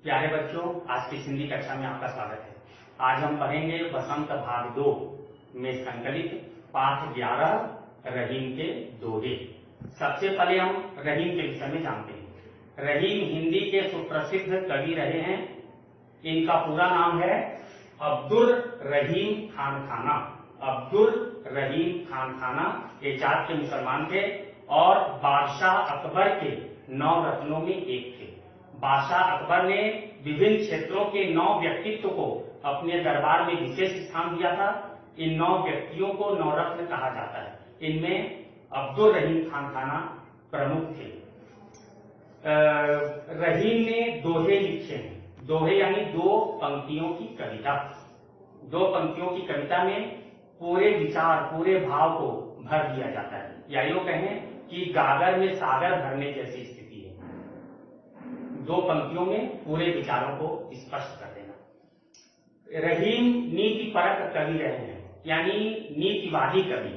प्यारे बच्चों, आज की हिंदी कक्षा में आपका स्वागत है। आज हम पढ़ेंगे बसंत भाग 2 में संकलित पाठ 11 रहीम के दोहे। सबसे पहले हम रहीम के विषय में जानते हैं। रहीम हिंदी के सुप्रसिद्ध कवि रहे हैं। इनका पूरा नाम है अब्दुल रहीम खान खाना। अब्दुल रहीम खान खाना ये जात के मुसलमान थे और बादशाह अकबर के 9 रत्नों में एक थे। बादशाह अकबर ने विभिन्न क्षेत्रों के 9 व्यक्तित्व को अपने दरबार में विशेष स्थान दिया था। इन 9 व्यक्तियों को 9 रत्न कहा जाता है। इनमें अब्दुल रहीम खान खाना प्रमुख थे। रहीम ने दोहे लिखे हैं। दोहे यानी 2 पंक्तियों की कविता। 2 पंक्तियों की कविता में पूरे विचार, पूरे भाव को भर दिया जाता है, या यूं कहें कि गागर में सागर भरने जैसी स्थिति है। 2 पंक्तियों में पूरे विचारों को स्पष्ट कर देना। रहीम नीति परक कवि रहे हैं, यानी नीतिवादी कवि।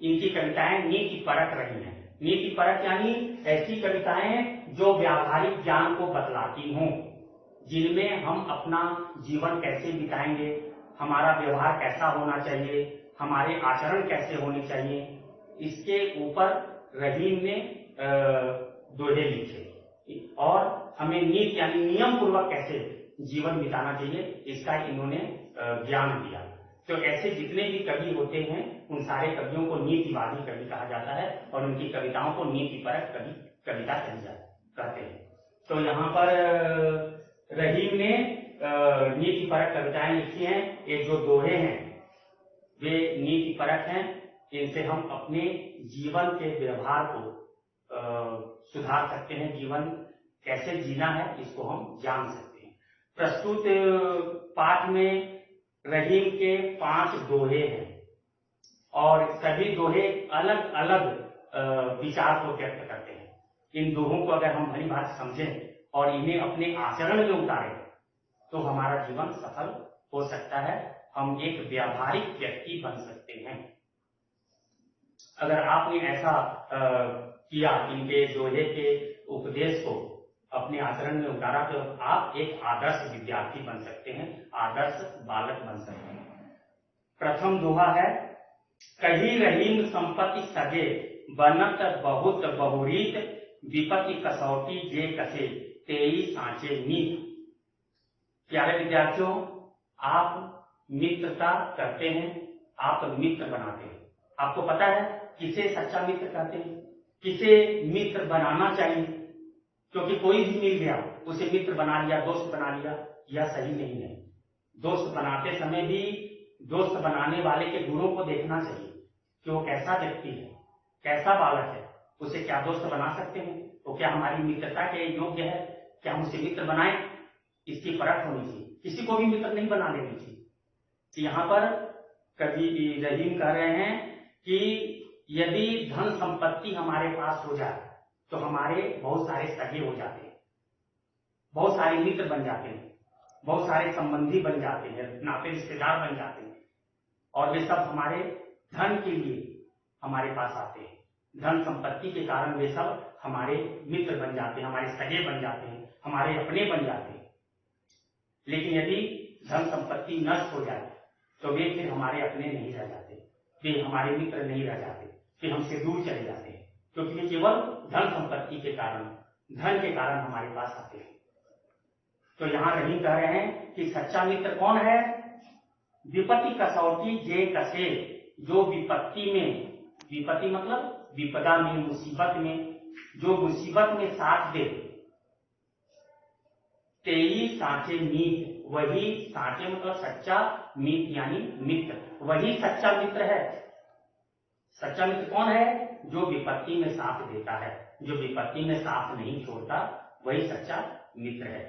इनकी कविताएं नीति परक रही हैं। नीति परक यानी ऐसी कविताएं जो व्यावहारिक ज्ञान को बतलाती हों, जिनमें हम अपना जीवन कैसे बिताएंगे, हमारा व्यवहार कैसा होना चाहिए, हमारे आचरण कैसे होने चाहिए, इसके ऊपर रहीम ने दोहे लिखे और हमें नीति यानी नियम पूर्वक कैसे जीवन बिताना चाहिए, इसका इन्होंने ज्ञान दिया। तो ऐसे जितने भी कवि होते हैं उन सारे कवियों को नीतिवादी कवि कहा जाता है और उनकी कविताओं को नीति परक कविता कहते हैं। तो यहाँ पर रहीम ने नीति परक कविताएं लिखी हैं। ये जो दोहे हैं वे नीति परक हैं। इनसे हम अपने जीवन के व्यवहार को सुधार सकते हैं। जीवन कैसे जीना है इसको हम जान सकते हैं। प्रस्तुत पाठ में रहीम के 5 दोहे हैं और सभी दोहे अलग अलग विचार को व्यक्त करते हैं। इन दोहों को अगर हम भली भांति समझें और इन्हें अपने आचरण में उतारें तो हमारा जीवन सफल हो सकता है। हम एक व्यावहारिक व्यक्ति बन सकते हैं। अगर आपने ऐसा किया, इनके दोहे के उपदेश को अपने आचरण में उतारा, तो आप एक आदर्श विद्यार्थी बन सकते हैं, आदर्श बालक बन सकते हैं। प्रथम दोहा है, कही रहीम संपत्ति सगे, बनत बहुत बहुरीत, विपत्ति कसौटी जे कसे, तेई सांचे नीत। प्यारे विद्यार्थियों, आप मित्रता करते हैं, आप मित्र बनाते हैं। आपको पता है किसे सच्चा मित्र कहते हैं, किसे मित्र बनाना चाहिए, क्योंकि कोई भी मिल गया उसे मित्र बना लिया, दोस्त बना लिया, यह सही नहीं है। दोस्त बनाते समय भी दोस्त बनाने वाले के गुणों को देखना चाहिए कि वो कैसा व्यक्ति है, कैसा बालक है, उसे क्या दोस्त बना सकते हैं, वो क्या हमारी मित्रता के योग्य है, क्या हम उसे मित्र बनाएं, इसकी परख होनी चाहिए। किसी को भी मित्र नहीं बना लेनी चाहिए। यहाँ पर कवि रहीम कह रहे हैं कि यदि धन संपत्ति हमारे पास हो जाए तो हमारे बहुत सारे सगे हो जाते हैं, बहुत सारे मित्र बन जाते हैं, बहुत सारे संबंधी बन जाते हैं, नाते रिश्तेदार बन जाते हैं और वे सब हमारे धन के लिए हमारे पास आते हैं। धन संपत्ति के कारण वे सब हमारे मित्र बन जाते हैं, हमारे सगे बन जाते हैं, हमारे अपने बन जाते हैं। लेकिन यदि धन संपत्ति नष्ट हो जाए तो वे फिर हमारे अपने नहीं रह जाते, वे हमारे मित्र नहीं रह जाते, फिर हमसे दूर चले जाते हैं, क्योंकि वे केवल धन संपत्ति के कारण, धन के कारण हमारे पास आते हैं। तो यहाँ रहीम कह रहे हैं कि सच्चा मित्र कौन है? विपत्ति कसौटी जे कसे, जो विपत्ति में, विपत्ति मतलब विपदा में, मुसीबत में, जो मुसीबत में साथ दे, तेई सांचे मीत, वही सांचे मतलब सच्चा, मीत यानी मित्र, वही सच्चा मित्र है। सच्चा मित्र कौन है? जो विपत्ति में साथ देता है, जो विपत्ति में साथ नहीं छोड़ता, वही सच्चा मित्र है।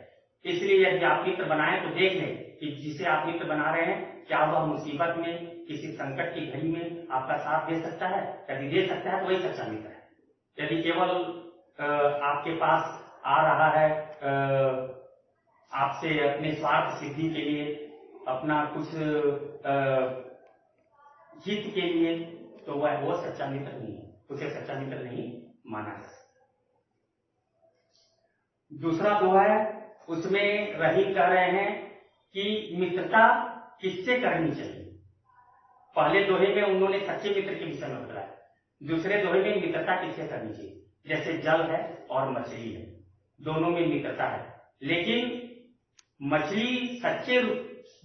इसलिए यदि आप मित्र बनाएं तो देख लें कि जिसे आप मित्र बना रहे हैं क्या वह मुसीबत में, किसी संकट की घड़ी में आपका साथ दे सकता है। यदि दे सकता है तो वही सच्चा मित्र है। यदि केवल आपके पास आ रहा है आपसे अपने स्वार्थ सिद्धि के लिए, अपना कुछ हित के लिए, तो वह वो सच्चा मित्र नहीं है, उसे सच्चा मित्र नहीं माना जा सकता। दूसरा दोहा है, उसमें रहीम कह रहे हैं कि मित्रता किससे करनी चाहिए। पहले दोहे में उन्होंने सच्चे मित्र के विषय में बताया, दूसरे दोहे में मित्रता किससे करनी चाहिए। जैसे जल है और मछली है, दोनों में मित्रता है, लेकिन मछली सच्चे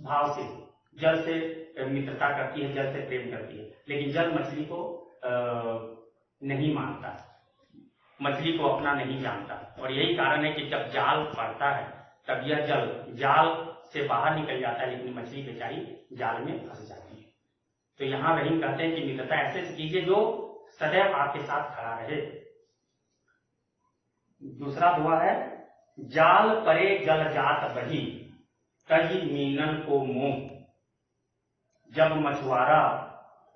भाव से जल से मित्रता करती है, जल से प्रेम करती है, लेकिन जल मछली को नहीं मानता, मछली को अपना नहीं जानता। और यही कारण है कि जब जाल पड़ता है तब यह जल जाल से बाहर निकल जाता है, लेकिन मछली बेचारी जाल में फंस जाती है। तो यहाँ रहीम कहते हैं कि मित्रता ऐसे कीजिए जो सदैव आपके साथ खड़ा रहे। दूसरा दुआ है, जाल परे जल जात बही तज मीनन को मोह। जब मछुआरा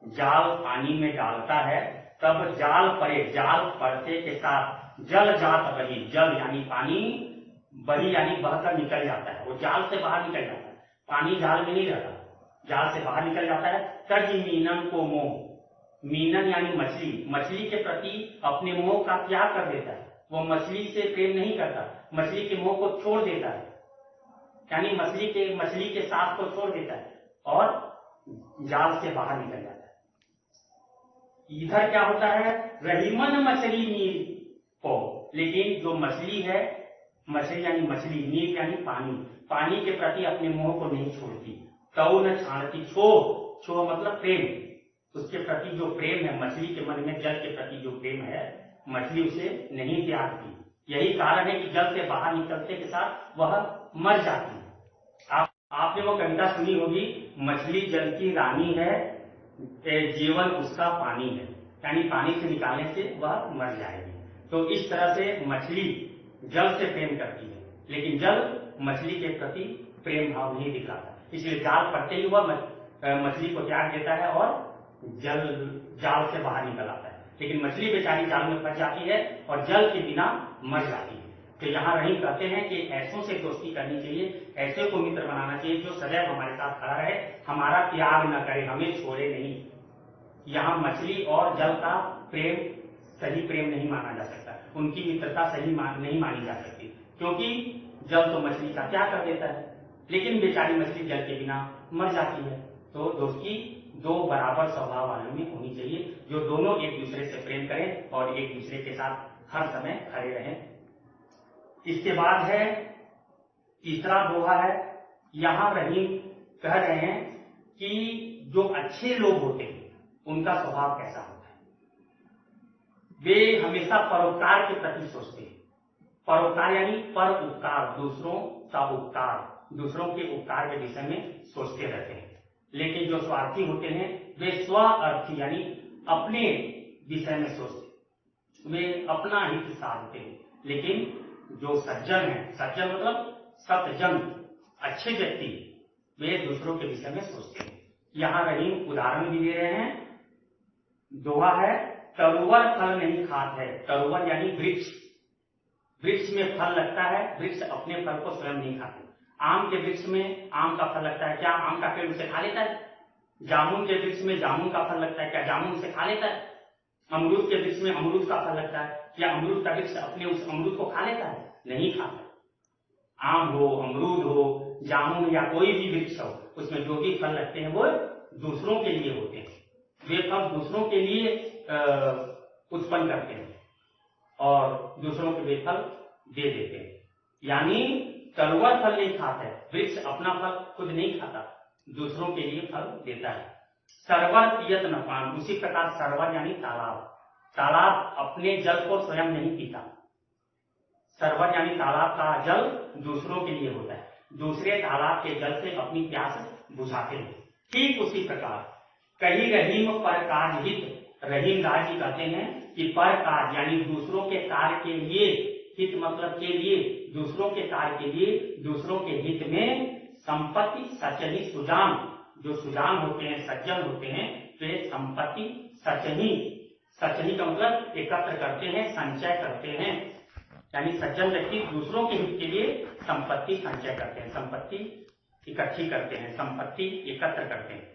जाल पानी में डालता है तब जाल परे, जाल पड़ते के साथ जल जात बही, जल यानी पानी, बही यानी बहकर निकल जाता है, वो जाल से बाहर निकल जाता है, पानी जाल में नहीं रहता, जाल से बाहर निकल जाता है। तज मीनन को मोह, मीनन यानी मछली, मछली के प्रति अपने मोह का त्याग कर देता है, वो मछली से प्रेम नहीं करता, मछली के मोह को छोड़ देता है, यानी मछली के साथ को छोड़ देता है और जाल से बाहर निकल जाता है। इधर क्या होता है, रहीमन मछली नीर को, लेकिन जो मछली है, मछली यानी मछली, नीर यानी पानी, पानी के प्रति अपने मोह को नहीं छोड़ती। तौ न छानती, छो मतलब प्रेम, उसके प्रति जो प्रेम है, मछली के मन में जल के प्रति जो प्रेम है, मछली उसे नहीं त्यागती। यही कारण है कि जल से बाहर निकलते के साथ वह मर जाती है। आपने वो कविता सुनी होगी, मछली जल की रानी है, जीवन उसका पानी है, यानी पानी से निकालने से वह मर जाएगी। तो इस तरह से मछली जल से प्रेम करती है, लेकिन जल मछली के प्रति प्रेम भाव नहीं दिखाता, इसलिए जाल पड़ते ही वह मछली को त्याग देता है और जाल से बाहर निकल आता है, लेकिन मछली बेचारी जाल में फंस जाती है और जल के बिना मर जाती है। तो यहाँ रहीम कहते हैं कि ऐसों से दोस्ती करनी चाहिए, ऐसे को मित्र बनाना चाहिए जो सदैव हमारे साथ खड़ा रहे, हमारा त्याग न करे, हमें छोड़े नहीं। यहाँ मछली और जल का प्रेम सही प्रेम नहीं माना जा सकता, उनकी मित्रता सही नहीं मानी जा सकती, क्योंकि जल तो मछली का त्याग कर देता है, लेकिन बेचारी मछली जल के बिना मर जाती है। तो दोस्ती दो बराबर स्वभाव वालों में होनी चाहिए, जो दोनों एक दूसरे से प्रेम करें और एक दूसरे के साथ हर समय खड़े रहें। इसके बाद है तीसरा दोहा है, यहाँ रहीम कह रहे हैं कि जो अच्छे लोग होते हैं उनका स्वभाव कैसा होता है। वे हमेशा परोपकार के प्रति सोचते हैं, परोपकार यानी पर उपकार, दूसरों का उपकार, दूसरों के उपकार के विषय में सोचते रहते हैं। लेकिन जो स्वार्थी होते हैं वे स्व अर्थी यानी अपने विषय में सोचते, वे अपना हित साधते हैं। लेकिन जो सज्जन है, सज्जन मतलब सतजन, अच्छे व्यक्ति, वे दूसरों के विषय में सोचते हैं। यहाँ रहीम उदाहरण भी दे रहे हैं। दोहा है, तरुवर फल नहीं खात है, तरुवर यानी वृक्ष, वृक्ष में फल लगता है, वृक्ष अपने फल को स्वयं नहीं खाते। आम के वृक्ष में आम का फल लगता है, क्या आम का पेड़ उसे खा लेता है? जामुन के वृक्ष में जामुन का फल लगता है, क्या जामुन उसे खा लेता है? अमरूद के वृक्ष में अमरूद का फल लगता है, क्या अमरूद का वृक्ष अपने उस अमरूद को खा लेता है? नहीं खाता। आम हो, अमरूद हो, जामुन या कोई भी वृक्ष हो, उसमें जो भी फल लगते हैं वो दूसरों के लिए होते हैं, वे फल दूसरों के लिए उत्पन्न करते हैं और दूसरों के वे फल दे देते हैं। यानी तरुवर फल नहीं खाता है, वृक्ष अपना फल खुद नहीं खाता, दूसरों के लिए फल देता है। सरवर पियत न पान, उसी प्रकार सरवर यानी तालाब, तालाब अपने जल को स्वयं नहीं पीता, सरवर यानी तालाब का जल दूसरों के लिए होता है, दूसरे तालाब के जल से अपनी प्यास बुझाते हैं। ठीक उसी प्रकार कहीं रहीम पर कार्य हित, रहीम राज जी कहते हैं कि पर कार्य यानी दूसरों के कार्य के लिए, हित मतलब के लिए, दूसरों के कार्य के लिए, दूसरों के हित में संपत्ति सचनी सुजान, जो सुजान होते हैं, सज्जन होते हैं, वे संपत्ति सचनी, सचनी का मतलब एकत्र करते हैं, संचय करते हैं, यानी सज्जन व्यक्ति दूसरों के हित के लिए संपत्ति संचय करते हैं, संपत्ति इकट्ठी करते हैं, संपत्ति एकत्र करते हैं,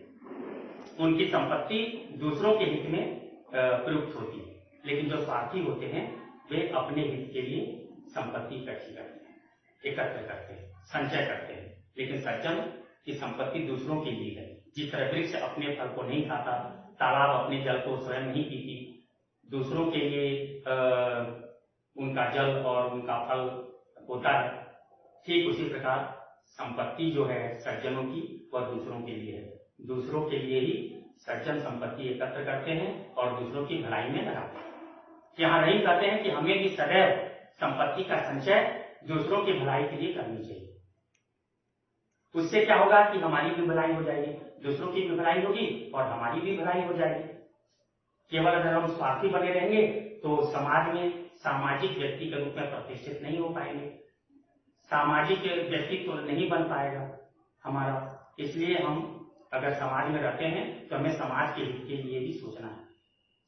उनकी संपत्ति दूसरों के हित में प्रयुक्त होती है। लेकिन जो स्वार्थी होते हैं वे अपने हित के लिए संपत्ति इकट्ठी करते हैं। एकत्र करते हैं, संचय करते हैं। लेकिन सज्जन की संपत्ति दूसरों के लिए है। जिस तरह वृक्ष अपने फल को नहीं खाता, तालाब अपने जल को स्वयं नहीं पीती, दूसरों के लिए उनका जल और उनका फल होता है, ठीक उसी प्रकार संपत्ति जो है सज्जनों की वह दूसरों के लिए है। दूसरों के लिए ही सज्जन संपत्ति एकत्र करते हैं और दूसरों की भलाई में लगाते हैं। यहाँ रहीम कहते हैं कि हमें भी सदैव संपत्ति का संचय दूसरों की भलाई के लिए करनी चाहिए। उससे क्या होगा कि हमारी भी भलाई हो जाएगी, दूसरों की भी भलाई होगी और हमारी भी भलाई हो जाएगी। केवल अगर हम स्वार्थी बने रहेंगे तो समाज में सामाजिक व्यक्ति के रूप में प्रतिष्ठित नहीं हो पाएंगे, सामाजिक व्यक्तित्व नहीं बन पाएगा हमारा। इसलिए हम अगर समाज में रहते हैं तो हमें समाज के हित के लिए भी सोचना है।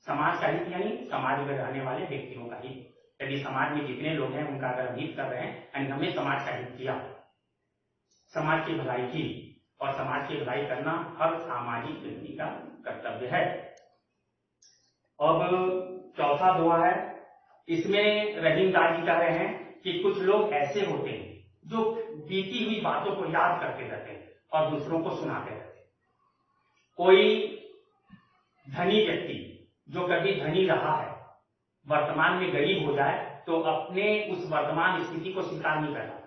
समाज का हित यानी समाज में रहने वाले व्यक्तियों का हित। यदि समाज में जितने लोग हैं उनका अगर हित कर रहे हैं यानी हमने समाज का हित किया, समाज की भलाई की, और समाज की भलाई करना हर सामाजिक व्यक्ति का कर्तव्य है। अब चौथा दुआ है, इसमें रहीम दास जी कह रहे हैं कि कुछ लोग ऐसे होते हैं जो बीती हुई बातों को याद करते रहते हैं और दूसरों को सुनाते रहते हैं। कोई धनी व्यक्ति जो कभी धनी रहा है वर्तमान में गरीब हो जाए तो अपने उस वर्तमान स्थिति को स्वीकार नहीं करता।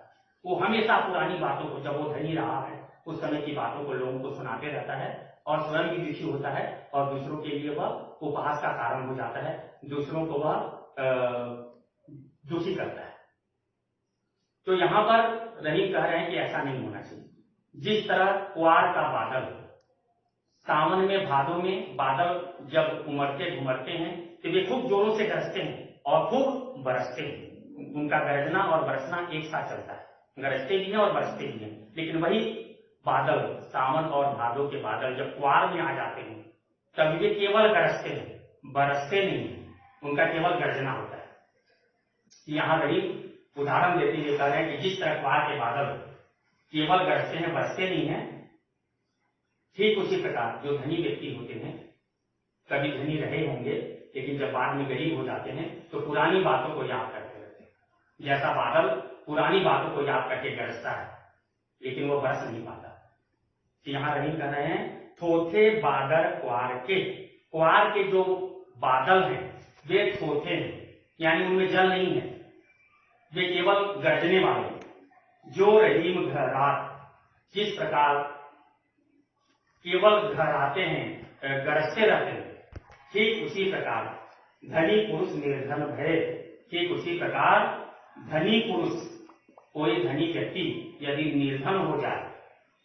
वो हमेशा पुरानी बातों को, जब वो धनी रहा है उस समय की बातों को लोगों को सुनाते रहता है और स्वयं भी दुखी होता है और दूसरों के लिए वह उपहास का कारण हो जाता है, दूसरों को वह दुखी करता है। तो यहां पर रहीम कह रहे हैं कि ऐसा नहीं होना चाहिए। जिस तरह कुआर का बादल, सावन में भादों में बादल जब उमड़ते घुमड़ते हैं तो वे खूब जोरों से गरजते हैं और खूब बरसते हैं। उनका गरजना और बरसना एक साथ चलता है, गरजते भी हैं और बरसते भी हैं। लेकिन वही बादल, सावन और भादों के बादल जब कुआर में आ जाते हैं तब वे केवल गरजते हैं, बरसते नहीं, उनका केवल गर्जना होता है। यहाँ रहीम उदाहरण देते हुए कह रहे हैं कि जिस तरह कुआर के बादल केवल गरजते हैं, बरसते नहीं है, ठीक उसी प्रकार जो धनी व्यक्ति होते हैं, कभी धनी रहे होंगे लेकिन जब बाद में गरीब हो जाते हैं तो पुरानी बातों को याद करते रहते हैं। जैसा बादल पुरानी बातों को याद करके गरजता है लेकिन वो बरस नहीं पाता। तो यहाँ रहीम कह रहे हैं थोथे बादल कुआर के जो बादल हैं वे थोथे हैं, यानी उनमें जल नहीं है, वे केवल गरजने वाले। जो रहीम घर रात, जिस प्रकार केवल घर आते हैं, गरजते रहते हैं, ठीक उसी प्रकार धनी पुरुष निर्धन भय, ठीक उसी प्रकार धनी पुरुष, कोई धनी व्यक्ति यदि निर्धन हो जाए,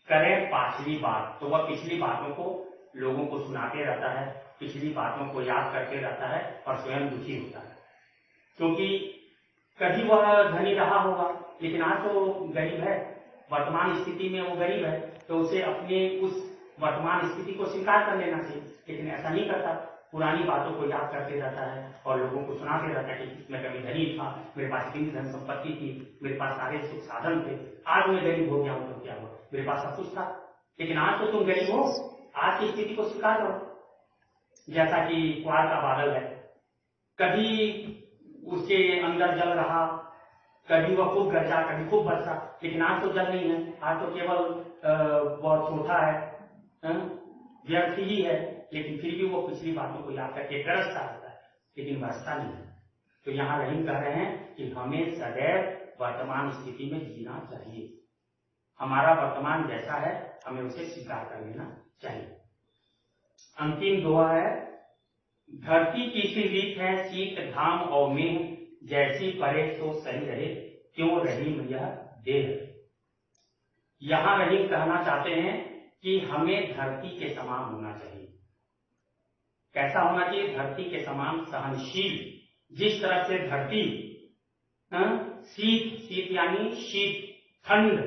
करे पाछली बात, तो वह पिछली बातों को लोगों को सुनाते रहता है, पिछली बातों को याद करते रहता है और स्वयं दुखी होता है। क्योंकि कभी वह धनी रहा होगा लेकिन आज तो गरीब है, वर्तमान स्थिति में वो गरीब है, तो उसे अपने उस वर्तमान स्थिति को स्वीकार कर लेना चाहिए। लेकिन ऐसा नहीं करता, पुरानी बातों को याद करते रहता है और लोगों को सुनाते रहता है कि मैं कभी धनी था, मेरे पास इतनी धन संपत्ति थी, मेरे पास सारे सुख साधन थे, आज मैं गरीब हो गया हूं तो क्या हुआ, मेरे पास सब कुछ था, लेकिन आज तो तुम गरीब हो, आज की स्थिति को स्वीकार करो। जैसा कि कुआर का बादल है, कभी उसके अंदर जल रहा, कभी वह खूब गरजा, कभी खूब बरसा, लेकिन आज तो जल नहीं है, आज तो केवल वह छोटा है, व्यर्थ ही है, लेकिन फिर भी वो पिछली बातों को याद करके गरजता रहता है लेकिन बरसता नहीं है। तो यहाँ रहीम कह रहे हैं कि हमें सदैव वर्तमान स्थिति में जीना चाहिए। हमारा वर्तमान जैसा है हमें उसे स्वीकार कर लेना चाहिए। अंतिम दुआ है, धरती की सी रीत है शीत घाम और मेह, जैसी परे तो सही रहे, क्यों रहीम यह देह। यहां रहीम कहना चाहते हैं कि हमें धरती के समान होना चाहिए। कैसा होना चाहिए? धरती के समान सहनशील। जिस तरह से धरती शीत यानी शीत, ठंड,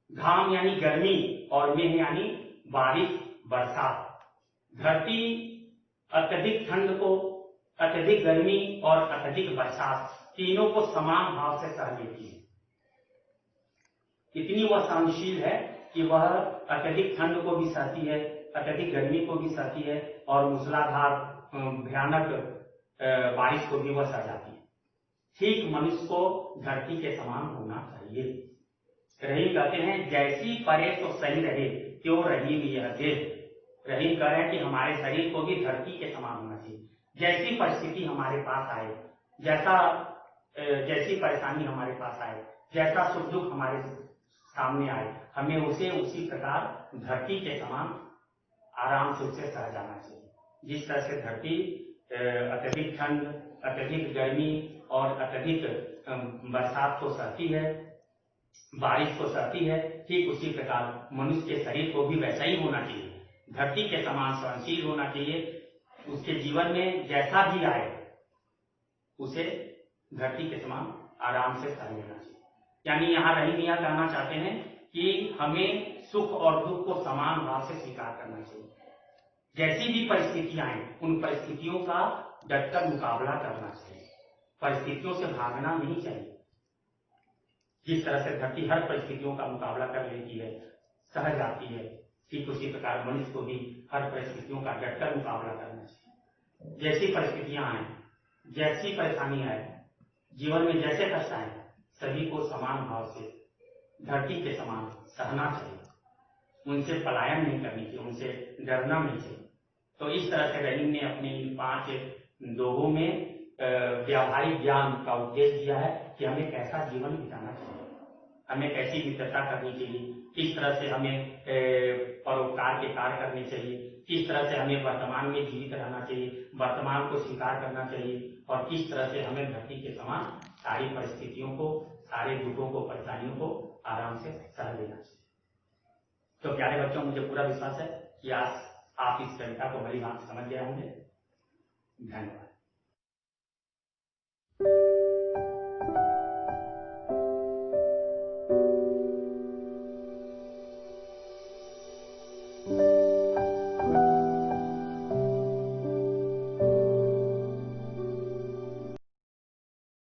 घाम यानी गर्मी और मेह यानी बारिश, बरसात। धरती अत्यधिक ठंड को, अत्यधिक गर्मी और अत्यधिक बरसात तीनों को समान भाव से सह लेती है। इतनी वह सहनशील है कि वह अत्यधिक ठंड को भी सहती है, अत्यधिक गर्मी को भी सहती है और मूसलाधार भयानक बारिश को भी वह सह जाती है। ठीक मनुष्य को धरती के समान होना चाहिए। रहीम कहते हैं जैसी परे तो सही रहे, क्यों रहीम यह देह। रहीम कह रहे हैं कि हमारे शरीर को भी धरती के समान होना चाहिए। जैसी परिस्थिति हमारे पास आए, जैसी परेशानी हमारे पास आए, जैसा सुख दुख हमारे सामने आए, हमें उसे उसी प्रकार धरती के समान आराम से उससे सह जाना चाहिए। जिस तरह से धरती अत्यधिक ठंड, अत्यधिक गर्मी और अत्यधिक बरसात को सहती है, बारिश को सहती है, ठीक उसी प्रकार मनुष्य के शरीर को भी वैसा ही होना चाहिए, धरती के समान सहनशील होना चाहिए। उसके जीवन में जैसा भी आए उसे धरती के समान आराम से सह लेना चाहिए। यानी यहाँ रहीम यह कहना चाहते हैं कि हमें सुख और दुख को समान भाव से स्वीकार करना चाहिए। जैसी भी परिस्थितियां आए उन परिस्थितियों का डटकर मुकाबला करना चाहिए, परिस्थितियों से भागना नहीं चाहिए। जिस तरह से धरती हर परिस्थितियों का मुकाबला कर लेती है, सह जाती है, ठीक उसी प्रकार मनुष्य को भी हर परिस्थितियों का डटकर मुकाबला करना चाहिए। जैसी परिस्थितियां आए, जैसी परेशानी आए, जीवन में जैसे कष्ट आए, सभी को समान भाव से धरती के समान सहना चाहिए। उनसे पलायन नहीं करनी चाहिए, उनसे डरना नहीं चाहिए। तो इस तरह से रहीम ने अपने इन 5 दोहों में व्यावहारिक ज्ञान का उपदेश दिया है कि हमें कैसा जीवन बिताना चाहिए, हमें कैसी मित्रता करनी चाहिए, किस तरह से हमें परोपकार के कार्य करने चाहिए, किस तरह से हमें वर्तमान में जीवित रहना चाहिए, वर्तमान को स्वीकार करना चाहिए, और किस तरह से हमें धरती के समान सारी परिस्थितियों को, सारे दुखों को, परेशानियों को आराम से सह लेना चाहिए। तो प्यारे बच्चों, मुझे पूरा विश्वास है कि आज आप इस कविता को भली भांति समझ गए होंगे। धन्यवाद।